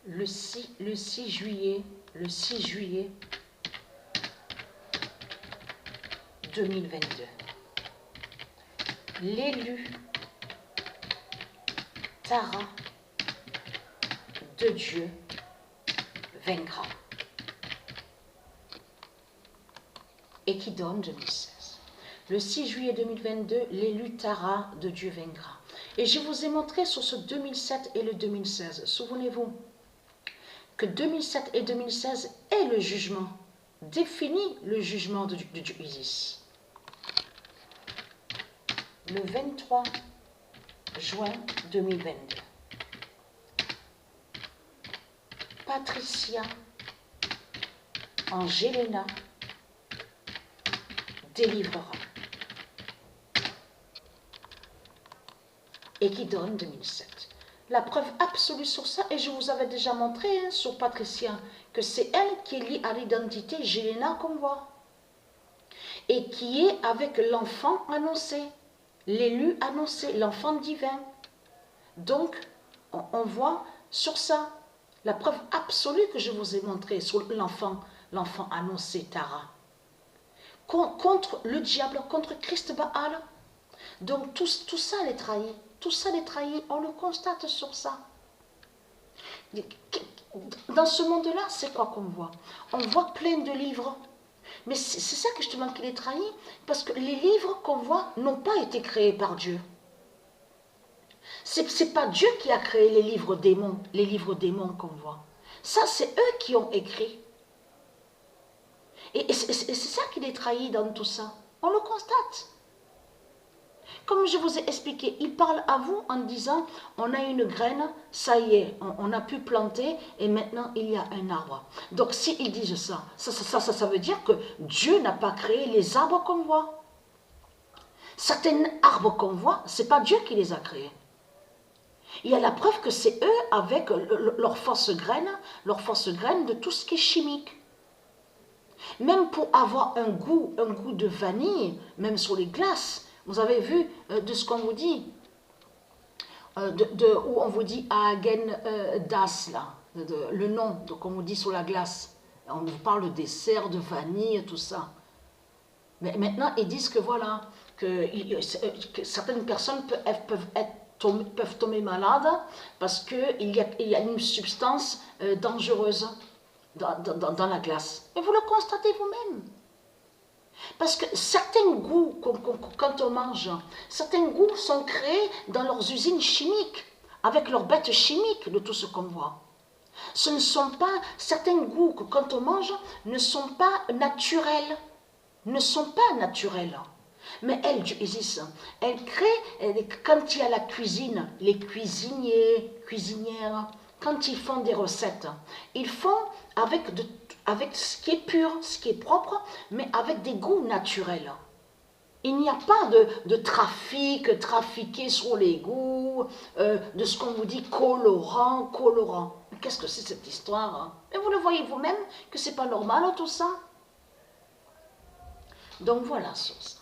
le 6 juillet 2022. L'élu Tara de Dieu vaincra. Et qui donne 2016. Le 6 juillet 2022, l'élu Tara de Dieu vaincra. Et je vous ai montré sur ce 2007 et le 2016. Souvenez-vous que 2007 et 2016 est le jugement, définit le jugement de Dieu Isis. Le 23 juin 2022, Patricia Angelina délivrera. Et qui donne 2007. La preuve absolue sur ça, et je vous avais déjà montré sur Patricia, que c'est elle qui est liée à l'identité Jelena qu'on voit. Et qui est avec l'enfant annoncé, l'élu annoncé, l'enfant divin. Donc, on voit sur ça, la preuve absolue que je vous ai montrée sur l'enfant annoncé, Tara. Contre le diable, contre Christ Baal. Donc, tout ça les trahit. Tout ça les trahit, on le constate sur ça. Dans ce monde-là, c'est quoi qu'on voit? On voit plein de livres. Mais c'est ça que je te manque, qu'il est trahi, parce que les livres qu'on voit n'ont pas été créés par Dieu. C'est pas Dieu qui a créé les livres démons qu'on voit. Ça, c'est eux qui ont écrit. Et c'est ça qui les trahit dans tout ça. On le constate. Comme je vous ai expliqué, il parle à vous en disant, on a une graine, ça y est, on a pu planter et maintenant il y a un arbre. Donc s'ils disent ça veut dire que Dieu n'a pas créé les arbres qu'on voit. Certains arbres qu'on voit, ce n'est pas Dieu qui les a créés. Il y a la preuve que c'est eux avec leur fausse graine de tout ce qui est chimique. Même pour avoir un goût de vanille, même sur les glaces, vous avez vu de ce qu'on vous dit, où on vous dit Hagen Das, là, le nom qu'on vous dit sur la glace. On vous parle des dessert, de vanille, tout ça. Mais maintenant, ils disent que voilà, que certaines personnes peuvent tomber malades parce qu'il y a une substance dangereuse dans la glace. Et vous le constatez vous-même. Parce que certains goûts, quand on mange, certains goûts sont créés dans leurs usines chimiques, avec leurs bêtes chimiques de tout ce qu'on voit. Ce ne sont pas, certains goûts que quand on mange ne sont pas naturels. Mais elle, Dieu Isis, elle crée, quand il y a la cuisine, les cuisinières, quand ils font des recettes, ils font avec ce qui est pur, ce qui est propre, mais avec des goûts naturels. Il n'y a pas de trafiqué sur les goûts, de ce qu'on vous dit colorant. Qu'est-ce que c'est cette histoire? Et vous le voyez vous-même que c'est pas normal tout ça. Donc voilà, source.